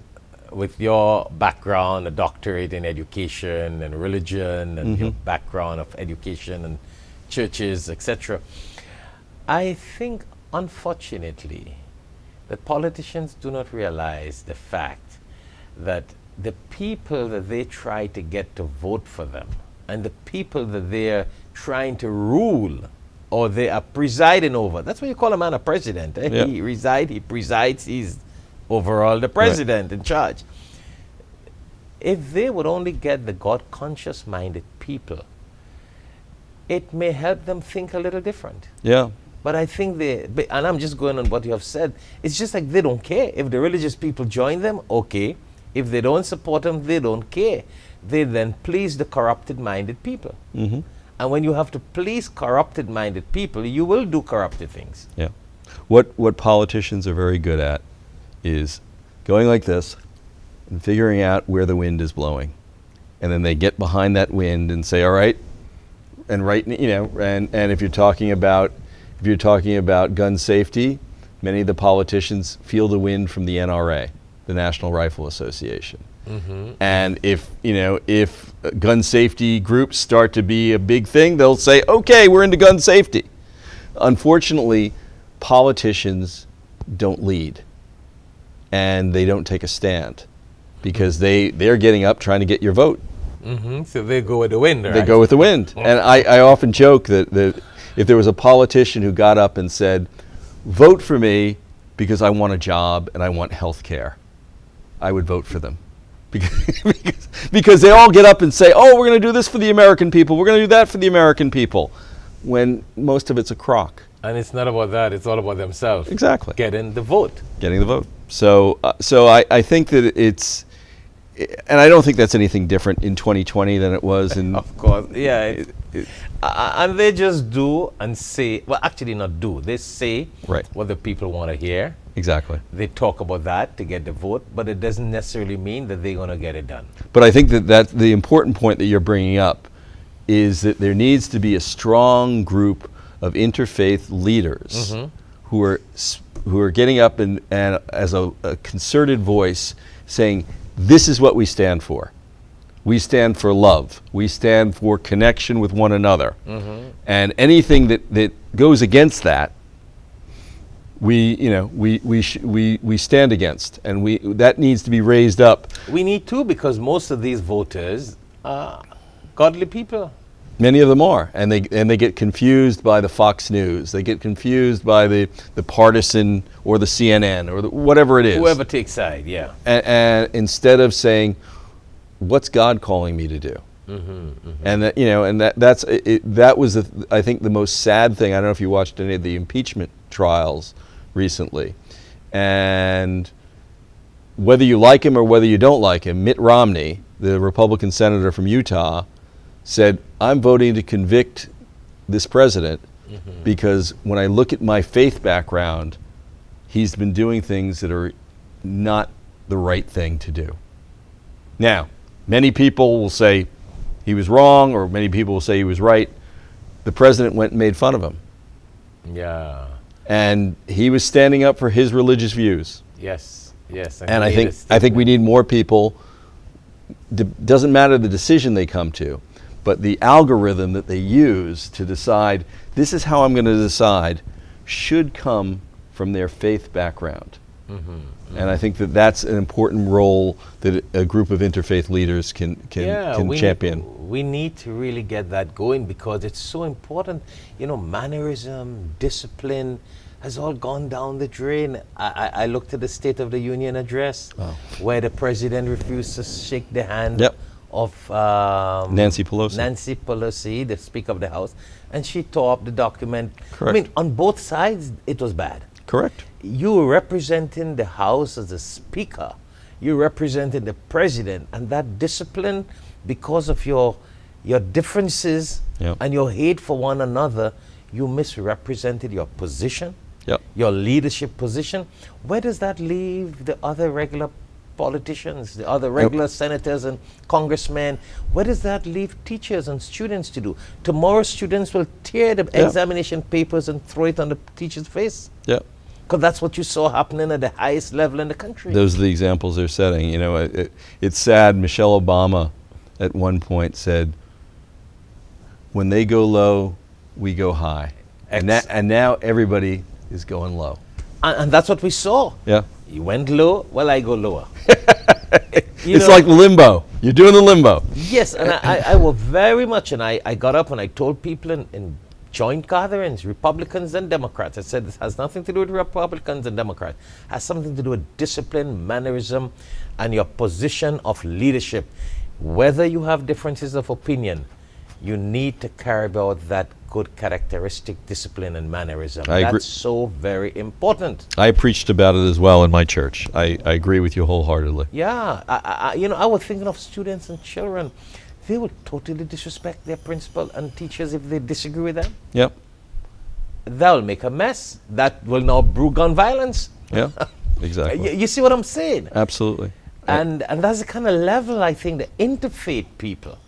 S1: with your background, a doctorate in education and religion, and your background of education and churches, etc., I think unfortunately, that politicians do not realize the fact that the people that they try to get to vote for them and the people that they're trying to rule or they are presiding over, that's why you call a man a president. Eh?
S2: Yeah.
S1: He presides, he's overall the president in charge. If they would only get the God-conscious minded people, it may help them think a little different.
S2: Yeah.
S1: But I think and I'm just going on what you have said, it's just like they don't care. If the religious people join them, okay. If they don't support them, they don't care. They then please the corrupted-minded people.
S2: Mm-hmm.
S1: And when you have to please corrupted-minded people, you will do corrupted things.
S2: Yeah. What politicians are very good at is going like this and figuring out where the wind is blowing. And then they get behind that wind and say, all right, and if you're talking about gun safety, many of the politicians feel the wind from the NRA, the National Rifle Association. Mm-hmm. And if gun safety groups start to be a big thing, they'll say, okay, we're into gun safety. Unfortunately, politicians don't lead and they don't take a stand because they're getting up trying to get your vote.
S1: Mm-hmm. So they go with the wind, right?
S2: They go with the wind. And I often joke that if there was a politician who got up and said, vote for me because I want a job and I want health care, I would vote for them. Because they all get up and say, oh, we're going to do this for the American people, we're going to do that for the American people, when most of it's a crock.
S1: And it's not about that, it's all about themselves.
S2: Exactly.
S1: Getting the vote.
S2: So I think that it's, and I don't think that's anything different in 2020 than it was in...
S1: Of course, yeah. And they just do and say, well, actually not do, they say
S2: right.
S1: what the people want to hear.
S2: Exactly.
S1: They talk about that to get the vote, but it doesn't necessarily mean that they're going to get it done.
S2: But I think that the important point that you're bringing up is that there needs to be a strong group of interfaith leaders mm-hmm. who are getting up and as a concerted voice saying, this is what we stand for. We stand for love. We stand for connection with one another. Mm-hmm. And anything that goes against that, we stand against, and that needs to be raised up.
S1: We need to, because most of these voters are godly people.
S2: Many of them are, and they get confused by the Fox News. They get confused by the partisan or the CNN or whatever it is.
S1: Whoever takes side, yeah.
S2: And instead of saying, what's God calling me to do? Mm-hmm, mm-hmm. And that was I think the most sad thing. I don't know if you watched any of the impeachment trials recently, and whether you like him or whether you don't like him, Mitt Romney, the Republican senator from Utah, said, I'm voting to convict this president mm-hmm. because when I look at my faith background, he's been doing things that are not the right thing to do. Now, many people will say he was wrong, or many people will say he was right. The president went and made fun of him.
S1: Yeah.
S2: And he was standing up for his religious views.
S1: Yes, yes.
S2: And I think we need more people. Doesn't matter the decision they come to, but the algorithm that they use to decide, this is how I'm going to decide, should come from their faith background. Mm-hmm, mm-hmm. And I think that's an important role that a group of interfaith leaders can champion.
S1: We need to really get that going because it's so important. Mannerism, discipline has all gone down the drain. I looked at the State of the Union address where the president refused to shake the hand of
S2: Nancy Pelosi,
S1: the Speaker of the House, and she tore up the document.
S2: Correct.
S1: I mean, on both sides, it was bad.
S2: Correct.
S1: You were representing the House as a Speaker. You represented the President, and that discipline, because of your differences and your hate for one another, you misrepresented your position, your leadership position. Where does that leave the other regular politicians, the other regular senators and congressmen? Where does that leave teachers and students to do? Tomorrow students will tear the examination papers and throw it on the teacher's face.
S2: Yeah.
S1: Because that's what you saw happening at the highest level in the country.
S2: Those are the examples they're setting. It's sad. Michelle Obama at one point said, when they go low, we go high. And now everybody is going low.
S1: And that's what we saw.
S2: Yeah.
S1: You went low, well, I go lower.
S2: It's like limbo. You're doing the limbo.
S1: Yes, and I was very much, and I got up and I told people in joint gatherings, Republicans and Democrats, I said this has nothing to do with Republicans and Democrats. It has something to do with discipline, mannerism, and your position of leadership. Whether you have differences of opinion, you need to carry about that good characteristic, discipline, and mannerism. That's so very important.
S2: I preached about it as well in my church. I agree with you wholeheartedly.
S1: Yeah, I was thinking of students and children. They would totally disrespect their principal and teachers if they disagree with them.
S2: Yep.
S1: That will make a mess. That will now brew gun violence.
S2: Yeah, exactly.
S1: You see what I'm saying?
S2: Absolutely.
S1: And that's the kind of level I think the interfaith people,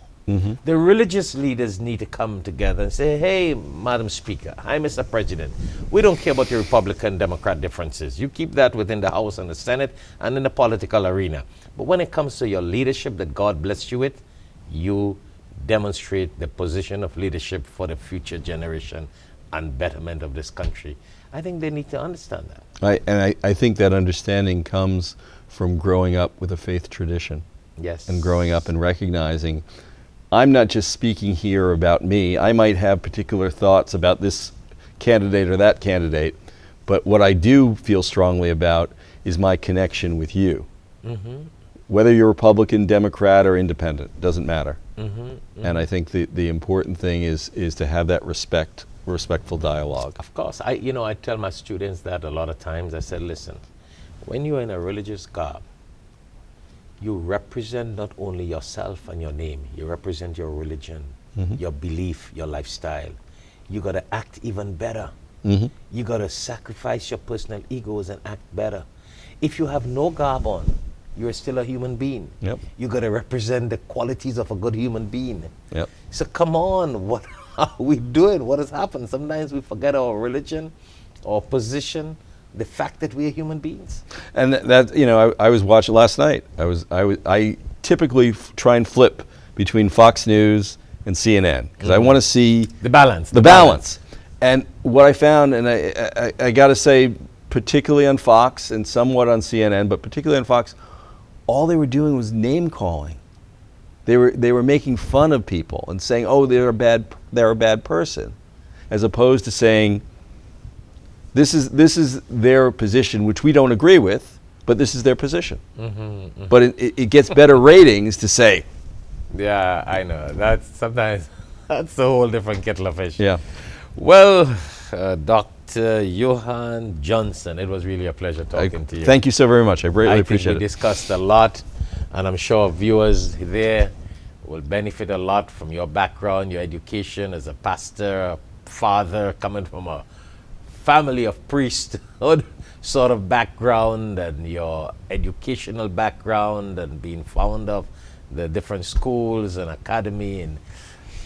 S1: the religious leaders need to come together and say, hey, Madam Speaker, hi, Mr. President, we don't care about your Republican-Democrat differences. You keep that within the House and the Senate and in the political arena. But when it comes to your leadership that God blessed you with, you demonstrate the position of leadership for the future generation and betterment of this country. I think they need to understand that.
S2: I think that understanding comes from growing up with a faith tradition.
S1: Yes.
S2: And growing up and recognizing, I'm not just speaking here about me. I might have particular thoughts about this candidate or that candidate, but what I do feel strongly about is my connection with you. Whether you're Republican, Democrat, or Independent, doesn't matter. And I think the important thing is to have that respectful dialogue.
S1: Of course. I tell my students that a lot of times. I said, listen, when you're in a religious garb, you represent not only yourself and your name, you represent your religion, your belief, your lifestyle. You got to act even better. You got to sacrifice your personal egos and act better. If you have no garb on, you're still a human being.
S2: Yep.
S1: You got to represent the qualities of a good human being.
S2: Yep.
S1: So come on, what are we doing? What has happened? Sometimes we forget our religion, our position, the fact that we are human beings.
S2: And I was watching last night. I typically try and flip between Fox News and CNN because I want to see
S1: the balance.
S2: The balance. And what I found, and I got to say, particularly on Fox and somewhat on CNN, but particularly on Fox, all they were doing was name calling. They were making fun of people and saying, "Oh, they're a bad person," as opposed to saying, "This is their position, which we don't agree with, but this is their position." But it gets better ratings to say.
S1: Yeah, I know. That's a whole different kettle of fish.
S2: Yeah.
S1: Well, Dr. Johan Johnson, it was really a pleasure talking to you.
S2: Thank you so very much. I greatly appreciate it.
S1: We discussed a lot, and I'm sure viewers there will benefit a lot from your background, your education as a pastor, a father, coming from a family of priesthood sort of background, and your educational background, and being founder of the different schools and academy in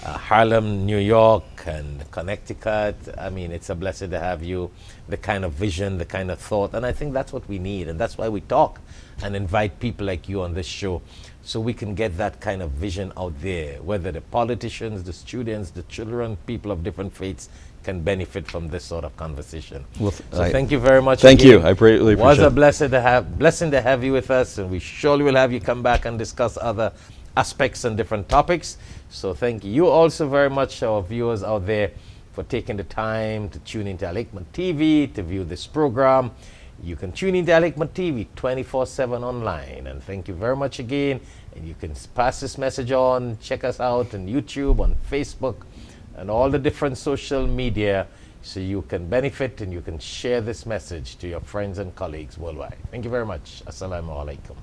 S1: Harlem, New York, and Connecticut. I mean, it's a blessing to have you, the kind of vision, the kind of thought, and I think that's what we need, and that's why we talk and invite people like you on this show, so we can get that kind of vision out there, whether the politicians, the students, the children, people of different faiths can benefit from this sort of conversation. Well, so thank you very much.
S2: Thank you. I greatly appreciate it.
S1: It was a blessing to have you with us, and we surely will have you come back and discuss other aspects and different topics. So thank you also very much, our viewers out there, for taking the time to tune into Alhikmat TV to view this program. You can tune into Alhikmat TV 24/7 online. And thank you very much again. And you can pass this message on, check us out on YouTube, on Facebook, and all the different social media, so you can benefit and you can share this message to your friends and colleagues worldwide. Thank you very much. Assalamu alaikum.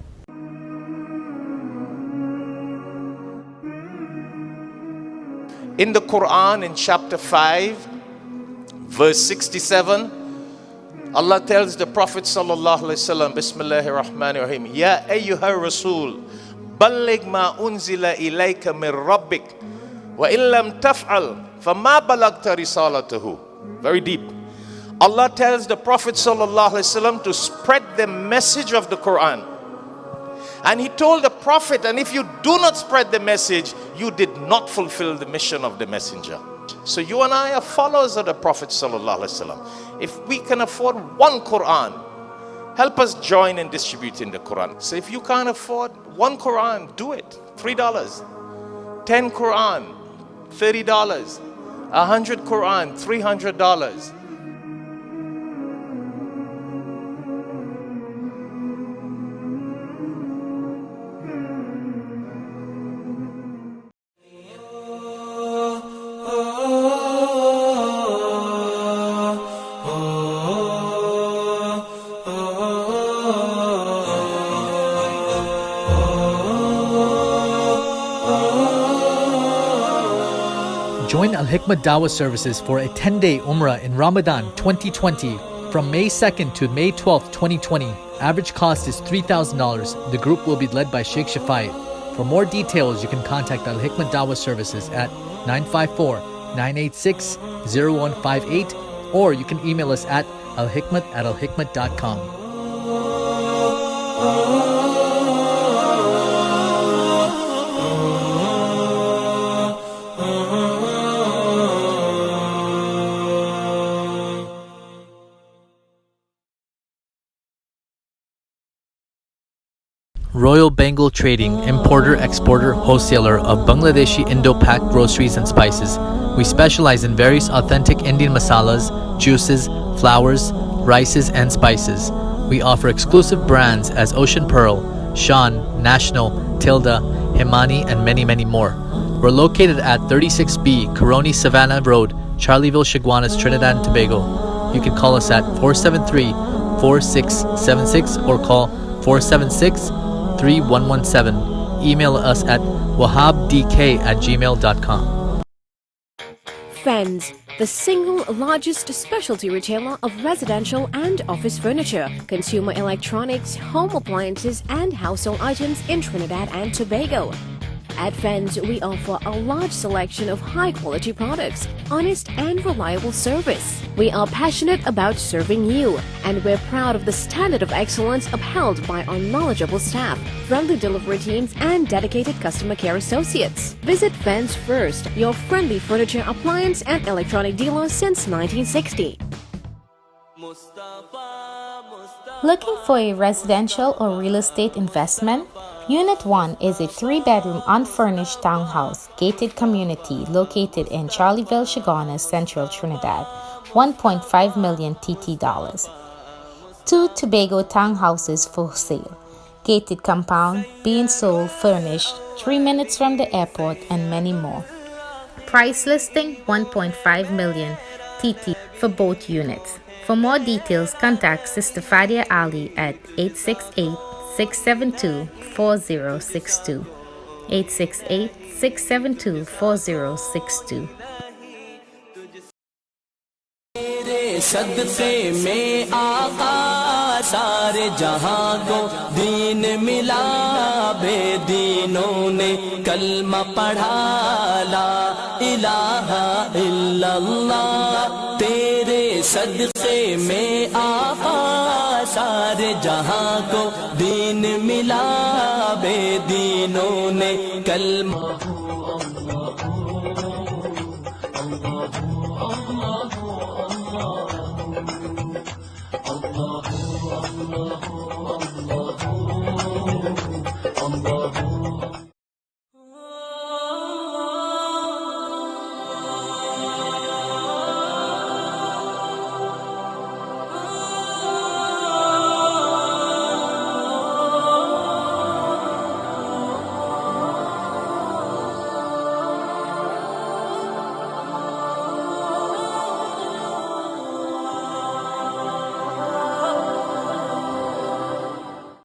S5: In the Quran, in chapter 5, verse 67, Allah tells the Prophet sallallahu alaihi wasallam, Bismillahir Rahmanir Rahim, Ya ayyuha Rasul, balligh ma unzila ilayka min rabbik, wa illam taf'al, fama balagta risalatahu. Very deep. Allah tells the Prophet sallallahu alaihi wasallam to spread the message of the Quran. And he told the Prophet, and if you do not spread the message, you did not fulfill the mission of the messenger.
S1: So you and I are followers of the Prophet sallallahu alaihi wasallam. If we can afford one Quran, help us join in distributing the Quran. So if you can't afford one Quran, do it. $3. 10 Quran, $30. 100 Quran, $300.
S3: Join Alhikmat Dawah services for a 10-day Umrah in Ramadan 2020 from May 2nd to May 12th, 2020. Average cost is $3,000. The group will be led by Shaikh Shafayat. For more details, you can contact Alhikmat Dawah services at 954-986-0158 or you can email us at alhikmat@alhikmat.com. Royal Bengal Trading, importer, exporter, wholesaler of Bangladeshi Indo-Pak groceries and spices. We specialize in various authentic Indian masalas, juices, flours, rices, and spices. We offer exclusive brands as Ocean Pearl, Shan, National, Tilda, Himani, and many, many more. We're located at 36B Coroni Savannah Road, Charleville, Chaguanas, Trinidad and Tobago. You can call us at 473-4676 or call 476-3117. Email us at wahabdk@gmail.com.
S6: Fens, the single largest specialty retailer of residential and office furniture, consumer electronics, home appliances, and household items in Trinidad and Tobago. At Fens, we offer a large selection of high-quality products, honest and reliable service. We are passionate about serving you, and we're proud of the standard of excellence upheld by our knowledgeable staff, friendly delivery teams, and dedicated customer care associates. Visit Fens First, your friendly furniture, appliance, and electronic dealer since 1960.
S7: Looking for a residential or real estate investment? Unit 1 is a 3-bedroom unfurnished townhouse gated community located in Charleville, Chaguanas, Central Trinidad, 1.5 million TT dollars. 2 Tobago townhouses for sale. Gated compound, being sold furnished, 3 minutes from the airport, and many more. Price listing 1.5 million TT for both units. For more details, contact Sister Fadia Ali at 868-672-4062. 868-672-4062.
S8: सदक़े में आका सारे जहां को दीन मिला बेदीनों ने कलमा पढ़ा ला इलाहा इल्लल्लाह तेरे सदक़े में आका सारे जहां को दीन मिला बेदीनों ने कलमा Allah